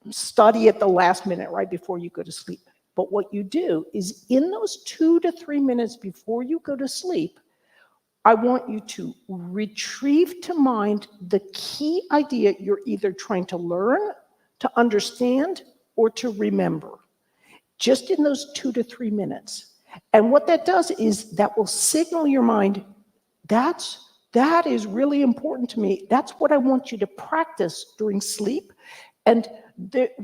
study at the last minute right before you go to sleep. But what you do is in those 2 to 3 minutes before you go to sleep, I want you to retrieve to mind the key idea you're either trying to learn, to understand, or to remember. Just in those 2 to 3 minutes. And what that does is that will signal your mind, that is really important to me. That's what I want you to practice during sleep. And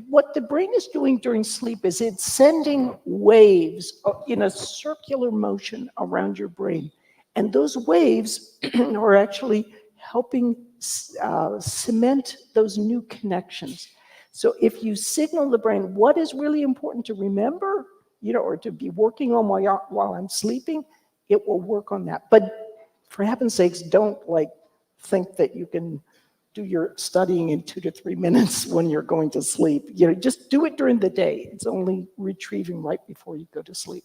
what the brain is doing during sleep is it's sending waves in a circular motion around your brain. And those waves are actually helping cement those new connections. So if you signal the brain what is really important to remember, or to be working on while I'm sleeping, it will work on that. But for heaven's sakes, don't think that you can do your studying in 2 to 3 minutes when you're going to sleep. Just do it during the day. It's only retrieving right before you go to sleep.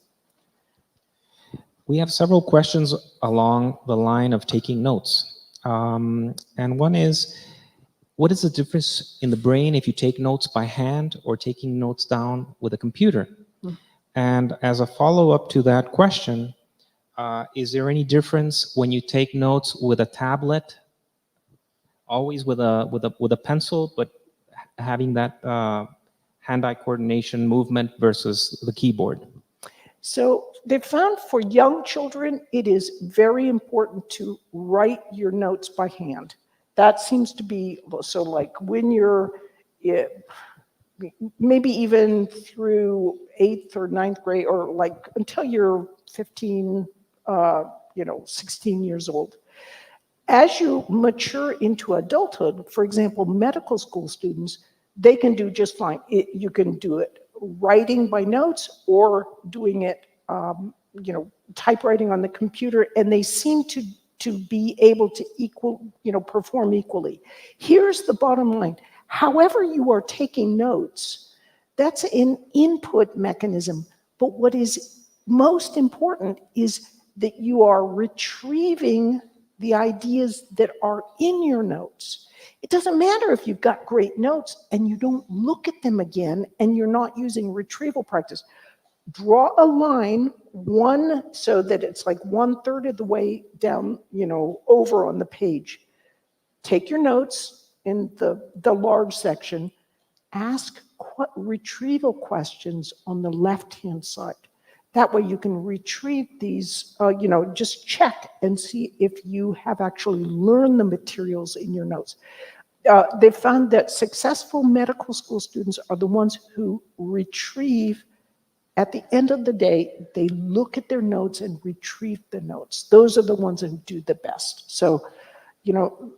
We have several questions along the line of taking notes. And one is, what is the difference in the brain if you take notes by hand or taking notes down with a computer? And as a follow-up to that question, is there any difference when you take notes with a tablet, always with a pencil, but having that hand-eye coordination movement versus the keyboard? So they found for young children, it is very important to write your notes by hand. That seems to be, so when you're, maybe even through 8th or 9th grade, or until you're 15, 16 years old. As you mature into adulthood, for example, medical school students, they can do just fine. You can do it writing by notes or doing it, typewriting on the computer, and they seem to be able to perform equally. Here's the bottom line. However you are taking notes, that's an input mechanism. But what is most important is that you are retrieving the ideas that are in your notes. It doesn't matter if you've got great notes and you don't look at them again and you're not using retrieval practice. Draw a line so that it's 1/3 of the way down, over on the page. Take your notes in the large section, ask retrieval questions on the left-hand side. That way you can retrieve these, just check and see if you have actually learned the materials in your notes. They found that successful medical school students are the ones who retrieve. At the end of the day, they look at their notes and retrieve the notes. Those are the ones who do the best. So,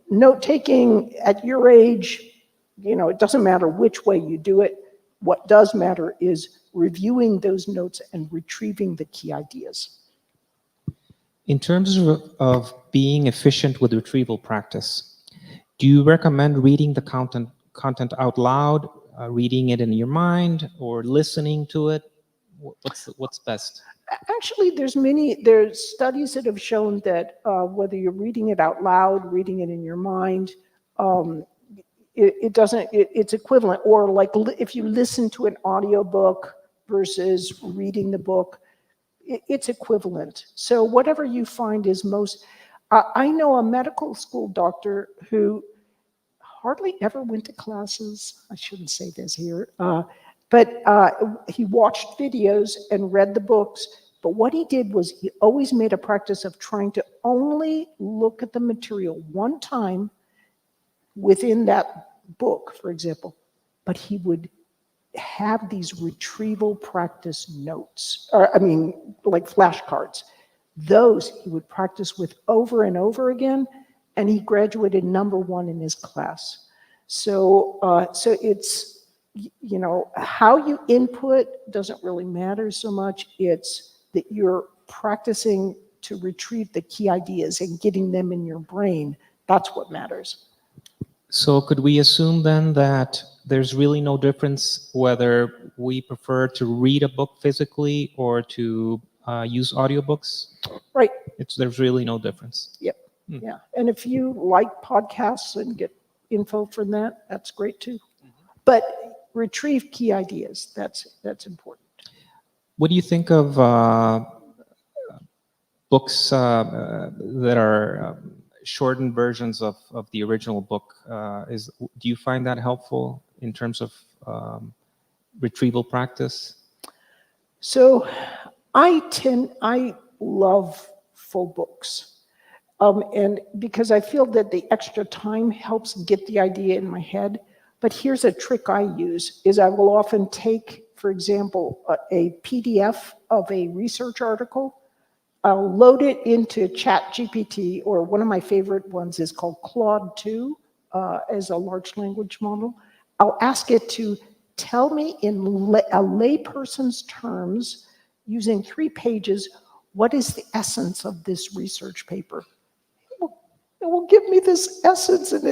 note-taking at your age, it doesn't matter which way you do it. What does matter is reviewing those notes and retrieving the key ideas. In terms of being efficient with retrieval practice, do you recommend reading the content out loud, reading it in your mind, or listening to it? What's best? Actually, there's studies that have shown that whether you're reading it out loud, reading it in your mind, it's equivalent. Or if you listen to an audiobook versus reading the book, it's equivalent. So whatever you find is most. I know a medical school doctor who hardly ever went to classes. I shouldn't say this here. But he watched videos and read the books. But what he did was he always made a practice of trying to only look at the material one time within that book, for example. But he would have these retrieval practice notes, like flashcards. Those he would practice with over and over again, and he graduated #1 in his class. So it's, how you input doesn't really matter so much. It's that you're practicing to retrieve the key ideas and getting them in your brain. That's what matters. So could we assume then that there's really no difference whether we prefer to read a book physically or to use audiobooks? Right. There's really no difference. Yep. Yeah. And if you like podcasts and get info from that, that's great too. But retrieve key ideas. That's important. What do you think of books that are shortened versions of the original book? Do you find that helpful in terms of retrieval practice? So I love full books. And because I feel that the extra time helps get the idea in my head. But here's a trick I use, is I will often take, for example, a PDF of a research article, I'll load it into ChatGPT, or one of my favorite ones is called Claude 2 as a large language model. I'll ask it to tell me in a layperson's terms, using 3 pages, what is the essence of this research paper? It will give me this essence, and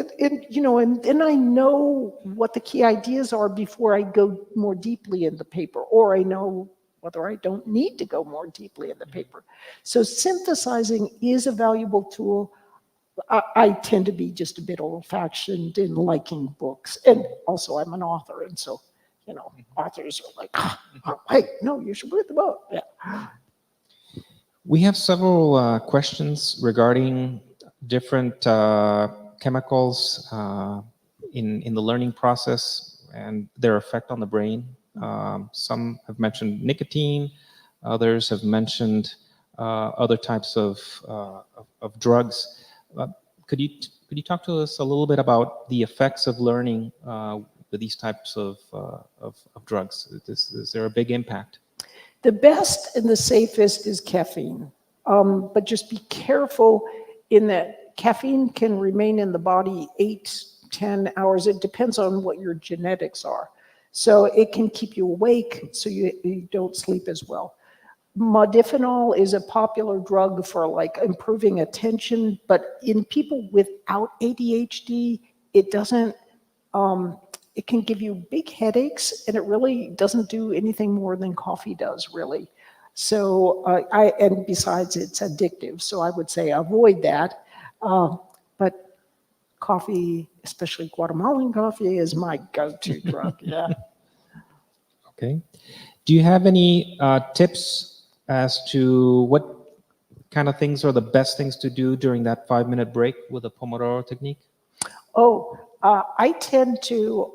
then I know what the key ideas are before I go more deeply in the paper, or I know whether I don't need to go more deeply in the paper. So synthesizing is a valuable tool. I tend to be just a bit old-fashioned in liking books, and also I'm an author, and so, authors are like, hey, no, you should read the book. Yeah. We have several questions regarding different chemicals in the learning process and their effect on the brain. Some have mentioned nicotine, others have mentioned other types of drugs. Could you talk to us a little bit about the effects of learning with these types of drugs? Is there a big impact? The best and the safest is caffeine, but just be careful in that caffeine can remain in the body 8-10 hours. It depends on what your genetics are. So it can keep you awake, so you don't sleep as well. Modafinil is a popular drug for like improving attention, but in people without ADHD, it doesn't, it can give you big headaches, and it really doesn't do anything more than coffee does, really. So, and besides, it's addictive, so I would say avoid that. But coffee, especially Guatemalan coffee, is my go-to drug, yeah. Okay. Do you have any tips as to what kind of things are the best things to do during that 5-minute break with a Pomodoro technique? I tend to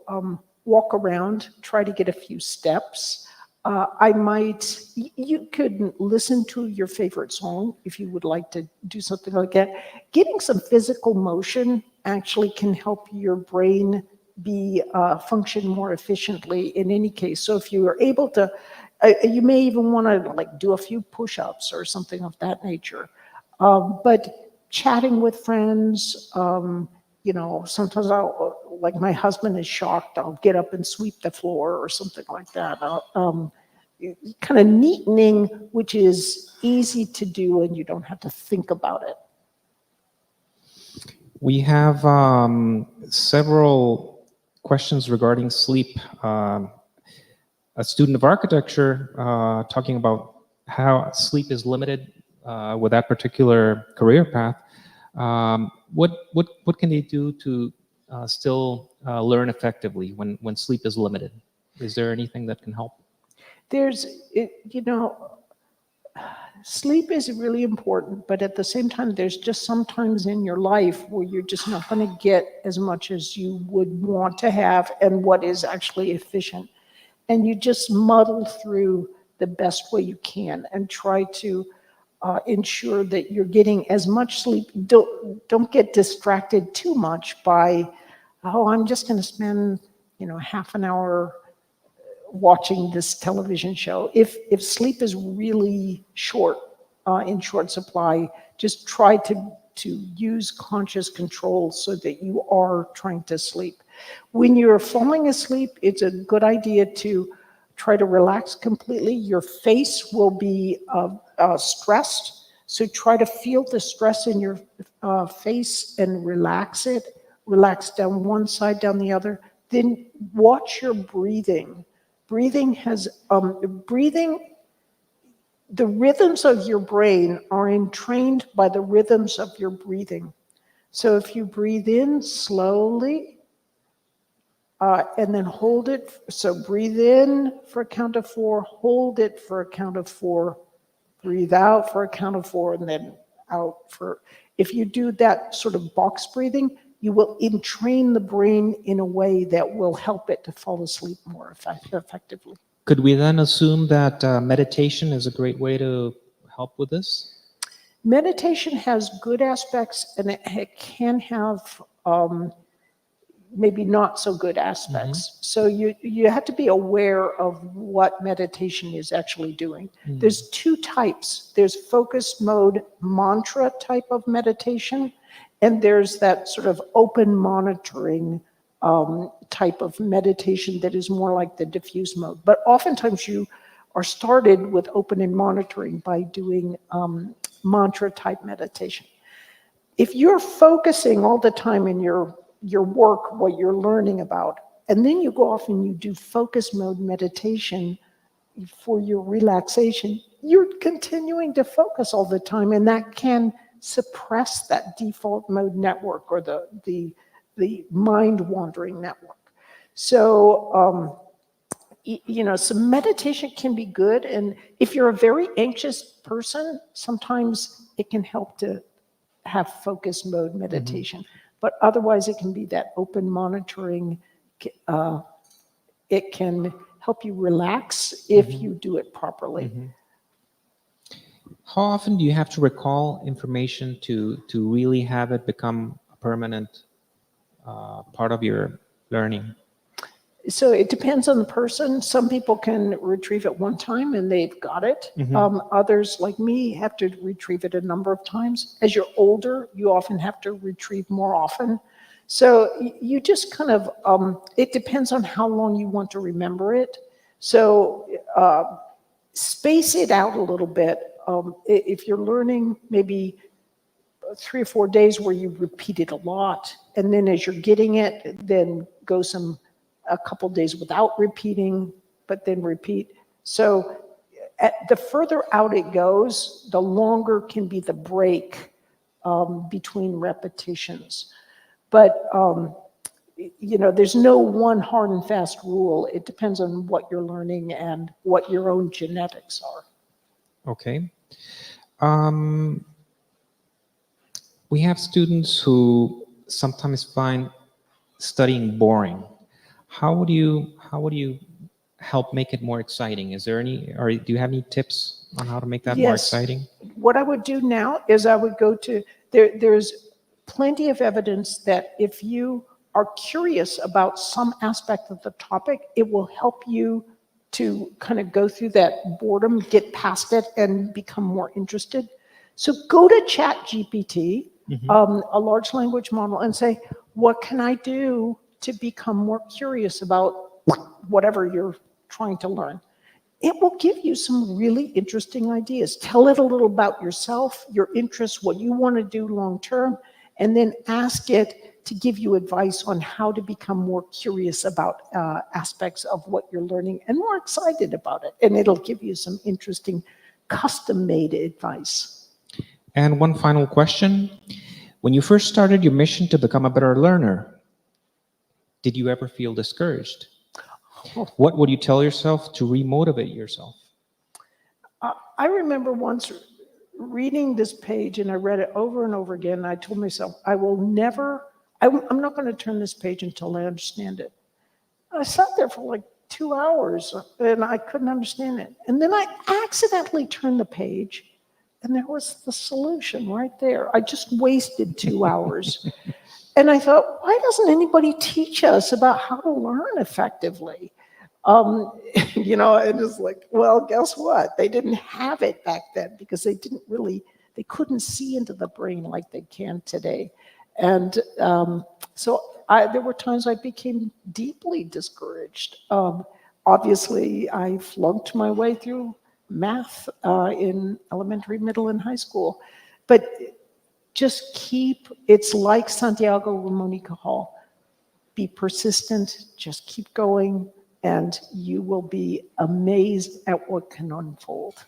walk around, try to get a few steps. You could listen to your favorite song if you would like to do something like that. Getting some physical motion actually can help your brain function more efficiently in any case. So if you are able to, you may even want to like do a few push-ups or something of that nature. But chatting with friends, sometimes like my husband is shocked, I'll get up and sweep the floor or something like that. Kind of neatening, which is easy to do and you don't have to think about it. We have several questions regarding sleep. A student of architecture talking about how sleep is limited with that particular career path. What can they do to still learn effectively when sleep is limited? Is there anything that can help? Sleep is really important, but at the same time, there's just some times in your life where you're just not going to get as much as you would want to have and what is actually efficient. And you just muddle through the best way you can and try to ensure that you're getting as much sleep. Don't get distracted too much by, I'm just going to spend, half an hour watching this television show. If sleep is really short, in short supply, just try to use conscious control so that you are trying to sleep. When you're falling asleep, it's a good idea to try to relax completely. Your face will be stressed, so try to feel the stress in your face and relax it. Relax down one side, down the other. Then watch your breathing. Breathing, the rhythms of your brain are entrained by the rhythms of your breathing. So if you breathe in slowly, and then hold it. So breathe in for a count of 4, hold it for a count of 4, breathe out for a count of 4, and then out for, if you do that sort of box breathing, you will entrain the brain in a way that will help it to fall asleep more effectively. Could we then assume that meditation is a great way to help with this? Meditation has good aspects, and it can have maybe not so good aspects. So you have to be aware of what meditation is actually doing. There's two types. There's focused mode mantra type of meditation, and there's that sort of open monitoring type of meditation that is more like the diffuse mode. But oftentimes you are started with open and monitoring by doing mantra type meditation. If you're focusing all the time in your work, what you're learning about, and then you go off and you do focus mode meditation for your relaxation, you're continuing to focus all the time, and that can suppress that default mode network or the mind wandering network. So, so meditation can be good, and if you're a very anxious person, sometimes it can help to have focus mode meditation. But otherwise, it can be that open monitoring. It can help you relax if you do it properly. How often do you have to recall information to really have it become a permanent part of your learning? So it depends on the person. Some people can retrieve it one time and they've got it. Others, like me, have to retrieve it a number of times. As you're older, you often have to retrieve more often. So you just kind of, it depends on how long you want to remember it. So space it out a little bit. If you're learning maybe 3 or 4 days where you repeat it a lot, and then as you're getting it, then go a couple days without repeating, but then repeat. So the further out it goes, the longer can be the break between repetitions. But, there's no one hard and fast rule. It depends on what you're learning and what your own genetics are. Okay. We have students who sometimes find studying boring. How would you help make it more exciting? Is there any, or do you have any tips on how to make that more exciting? What I would do now is I would go to, there's plenty of evidence that if you are curious about some aspect of the topic, it will help you to kind of go through that boredom, get past it, and become more interested. So go to ChatGPT, a large language model, and say, what can I do to become more curious about whatever you're trying to learn? It will give you some really interesting ideas. Tell it a little about yourself, your interests, what you want to do long term, and then ask it to give you advice on how to become more curious about aspects of what you're learning and more excited about it. And it'll give you some interesting custom-made advice. And one final question. When you first started your mission to become a better learner, did you ever feel discouraged? What would you tell yourself to remotivate yourself? I remember once reading this page, and I read it over and over again, and I told myself, I'm not going to turn this page until I understand it. I sat there for like 2 hours, and I couldn't understand it. And then I accidentally turned the page, and there was the solution right there. I just wasted 2 hours. And I thought, why doesn't anybody teach us about how to learn effectively? And it's like, well, guess what? They didn't have it back then because they couldn't see into the brain like they can today. And so there were times I became deeply discouraged. Obviously, I flunked my way through math in elementary, middle, and high school. But it's like Santiago Ramon y Cajal. Be persistent, just keep going, and you will be amazed at what can unfold.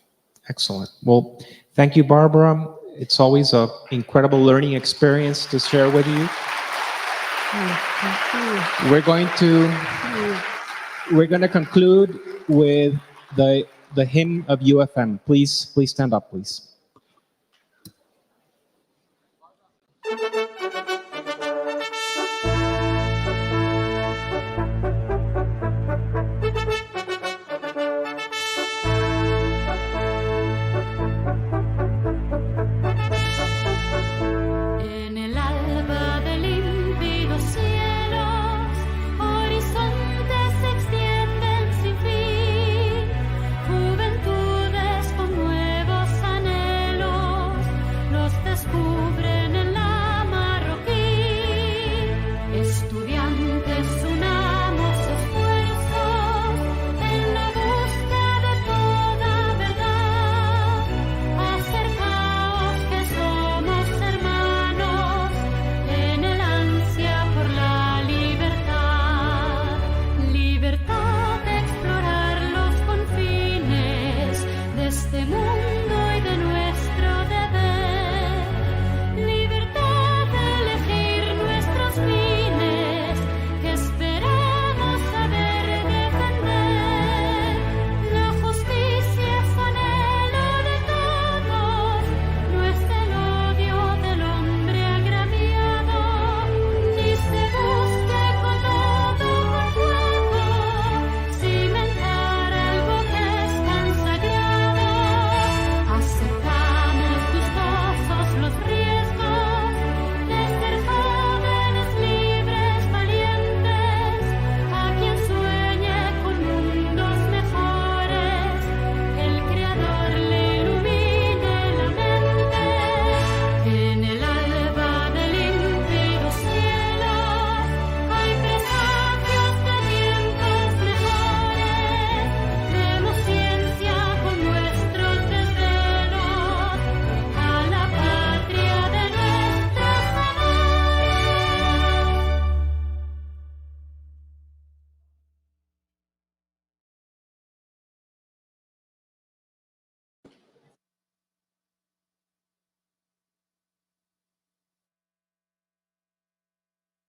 Excellent. Well, thank you, Barbara. It's always an incredible learning experience to share with you. Thank you. We're going to conclude with the hymn of UFM. Please stand up, please.